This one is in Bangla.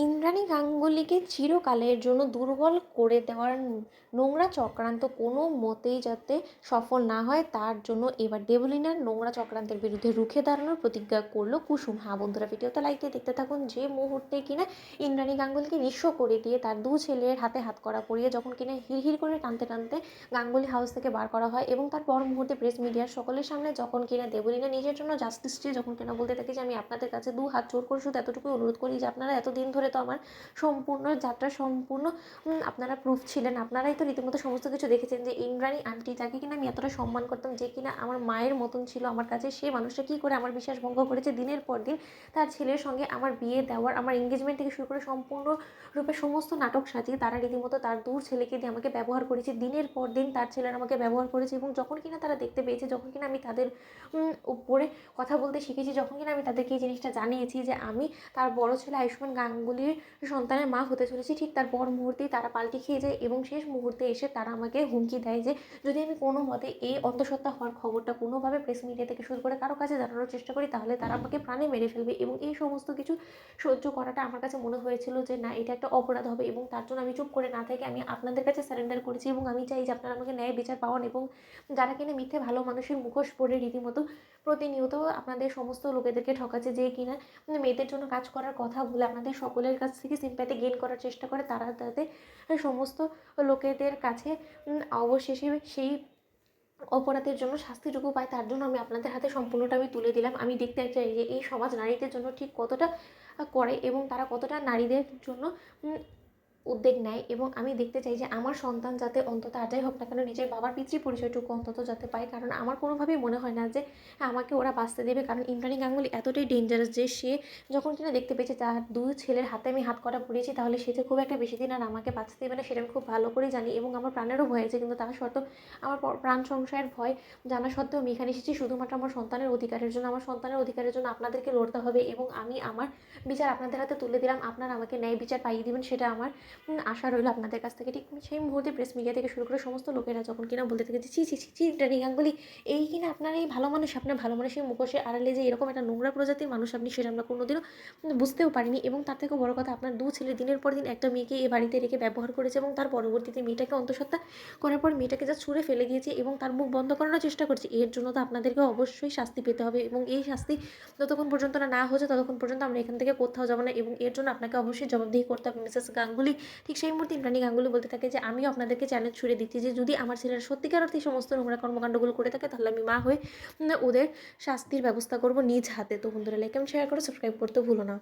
ইন্দ্রাণী গাঙ্গুলিকে চিরকালের জন্য দুর্বল করে দেওয়ার নোংরা চক্রান্ত কোনো মতেই যাতে সফল না হয়, তার জন্য এবার দেবলীনার নোংরা চক্রান্তের বিরুদ্ধে রুখে দাঁড়ানোর প্রতিজ্ঞা করলো কুসুম। হ্যাঁ বন্ধুরা, ভিডিওতে লাইক দিয়ে দেখতে থাকুন। যে মুহূর্তে কিনা ইন্দ্রাণী গাঙ্গুলিকে নিঃস্ব করে দিয়ে তার দু ছেলের হাতে হাত করা পরিয়ে যখন কিনা হিড় করে টানতে টানতে গাঙ্গুলি হাউস থেকে বার করা হয়, এবং তার পর মুহূর্তে প্রেস মিডিয়ার সকলের সামনে যখন কিনা দেবলীনা নিজের জন্য জাস্টিস চেয়ে যখন কিনা বলতে থাকে যে আমি আপনাদের কাছে দু হাত জোর করে শুধু এতটুকু অনুরোধ করি যে আপনারা এতদিন ধরে তো আমার সম্পূর্ণ যাত্রা সম্পূর্ণ আপনারা প্রুফ ছিলেন, আপনারাই তো রীতিমতো সমস্ত কিছু দেখেছেন যে ইন্দ্রাণী আন্টি, যাকে কিনা আমি এতটা সম্মান করতাম, যে কিনা আমার মায়ের মতন ছিল আমার কাছে, সেই মানুষটা কী করে আমার বিশ্বাস ভঙ্গ করেছে, দিনের পর দিন তার ছেলের সঙ্গে আমার বিয়ে দেওয়ার, আমার এঙ্গেজমেন্ট থেকে শুরু করে সম্পূর্ণ রূপে সমস্ত নাটক সাজিয়ে তারা রীতিমতো তার দূর ছেলেকে দিয়ে আমাকে ব্যবহার করেছে, দিনের পর দিন তার ছেলেরা আমাকে ব্যবহার করেছে। এবং যখন কিনা তারা দেখতে পেয়েছে, যখন কিনা আমি তাদের উপরে কথা বলতে শিখেছি, যখন কিনা আমি তাদেরকে এই জিনিসটা জানিয়েছি যে আমি তার বড় ছেলে আয়ুষ্মান গাঙ্গুলির সন্তানের মা হতে চলেছি, ঠিক তার পর মুহূর্তেই তারা পাল্টে খেয়ে যায় এবং শেষ মুহূর্তে এসে তারা আমাকে হুমকি দেয় যে যদি আমি কোনো মতে এই অন্তঃসত্ত্বা হওয়ার খবরটা কোনোভাবে প্রেস মিডিয়া থেকে শুরু করে কারো কাছে জানানোর চেষ্টা করি, তাহলে তারা আমাকে প্রাণে মেরে ফেলবে। এবং এই সমস্ত কিছু সহ্য করাটা আমার কাছে মনে হয়েছিল যে না, এটা একটা অপরাধ হবে, এবং তার জন্য আমি চুপ করে না থেকে আমি আপনাদের কাছে সারেন্ডার করেছি। এবং আমি চাই যে আপনারা আমাকে ন্যায় বিচার পাওয়ান, এবং যারা কিনা মিথ্যে ভালো মানুষের মুখোশ পরে রীতিমতো প্রতিনিয়ত আপনাদের সমস্ত লোকেদেরকে ঠকাচ্ছে, যে কিনা মেয়েদের জন্য কাজ করার কথা বলে আপনাদের সকলের কাছ থেকে সিম্প্যাথি গেইন করার চেষ্টা করে, তারা তাদের সমস্ত লোকেদের কাছে অবশেষে সেই অপরাধের জন্য শাস্তিটুকু পায়। তার জন্য আমি আপনাদের হাতে সম্পূর্ণটা আমি তুলে দিলাম। আমি দেখতে চাই যে এই সমাজ নারীদের জন্য ঠিক কতটা করে এবং তারা কতটা নারীদের জন্য উদ্যোগ নেয়, এবং আমি দেখতে চাই যে আমার সন্তান যাতে অন্তত আর যাই হোক না কেন নিজের বাবার পিতৃ পরিচয়টুকু অন্তত যাতে পায়। কারণ আমার কোনোভাবেই মনে হয় না যে আমাকে ওরা বাঁচতে দেবে, কারণ ইন্দ্রাণী গাঙ্গুলি এতটাই ডেঞ্জারাস যে সে যখন কিনা দেখতে পেয়েছে তার দুই ছেলের হাতে আমি হাত করা পড়িয়েছি, তাহলে সে যে খুব একটা বেশি দিন আর আমাকে বাঁচতে দেবে না, সেটা আমি খুব ভালো করেই জানি। এবং আমার প্রাণেরও ভয় আছে, কিন্তু তার সত্ত্বেও আমার প্রাণ সংশয়ের ভয় জানা সত্ত্বেও আমি এখানে এসেছি শুধুমাত্র আমার সন্তানের অধিকারের জন্য। আমার সন্তানের অধিকারের জন্য আপনাদেরকে লড়তে হবে, এবং আমি আমার বিচার আপনাদের হাতে তুলে দিলাম। আপনারা আমাকে ন্যায় বিচার পাইয়ে দেবেন, সেটা আমার আশা রইল আপনাদের কাছ থেকে। ঠিক সেই মুহূর্তে প্রেস মিডিয়া থেকে শুরু করে সমস্ত লোকেরা যখন কিনা বলতে থাকে যে ছি ছি ছি ছি ইন্দ্রাণী গাঙ্গুলি, এই কিনা আপনার এই ভালো মানুষ, আপনার ভালো মানুষের মুখোশের আড়ালে যে এরকম একটা নোংরা প্রজাতির মানুষ আপনি, সেটা আমরা কোনোদিনও বুঝতেও পারিনি। এবং তার থেকেও বড় কথা, আপনার দু ছেলে দিনের পর দিন একটা মেয়েকে এই বাড়িতে রেখে ব্যবহার করেছে, এবং তার পরবর্তীতে মেয়েটাকে অন্তঃসত্ত্বা করার পর মেয়েটাকে যা ছুঁড়ে ফেলে দিয়েছে এবং তার মুখ বন্ধ করানোর চেষ্টা করছে। এর জন্য তো আপনাদেরকে অবশ্যই শাস্তি পেতে হবে, এবং এই শাস্তি যতক্ষণ পর্যন্ত না হচ্ছে ততক্ষণ পর্যন্ত আমরা এখান থেকে কোথাও যাবো না, এবং এর জন্য আপনাকে অবশ্যই জবাবদিহি করতে হবে মিসেস গাঙ্গুলি। ঠিক সেই মুহূর্তে ইন্দ্রাণী গাঙ্গুলি বলতে থাকে যে আমিও আপনাদেরকে চ্যালেঞ্জ ছুড়ে দিচ্ছি যে যদি আমার ছেলেরা সত্যিকার অর্থে এই সমস্ত নোংরা কর্মকাণ্ডগুলো করে থাকে, তাহলে আমি মা হয়ে ওদের শাস্তির ব্যবস্থা করব নিজ হাতে। তো বন্ধুরা, লাইক এবং শেয়ার করে সাবস্ক্রাইব করতে ভুলো না।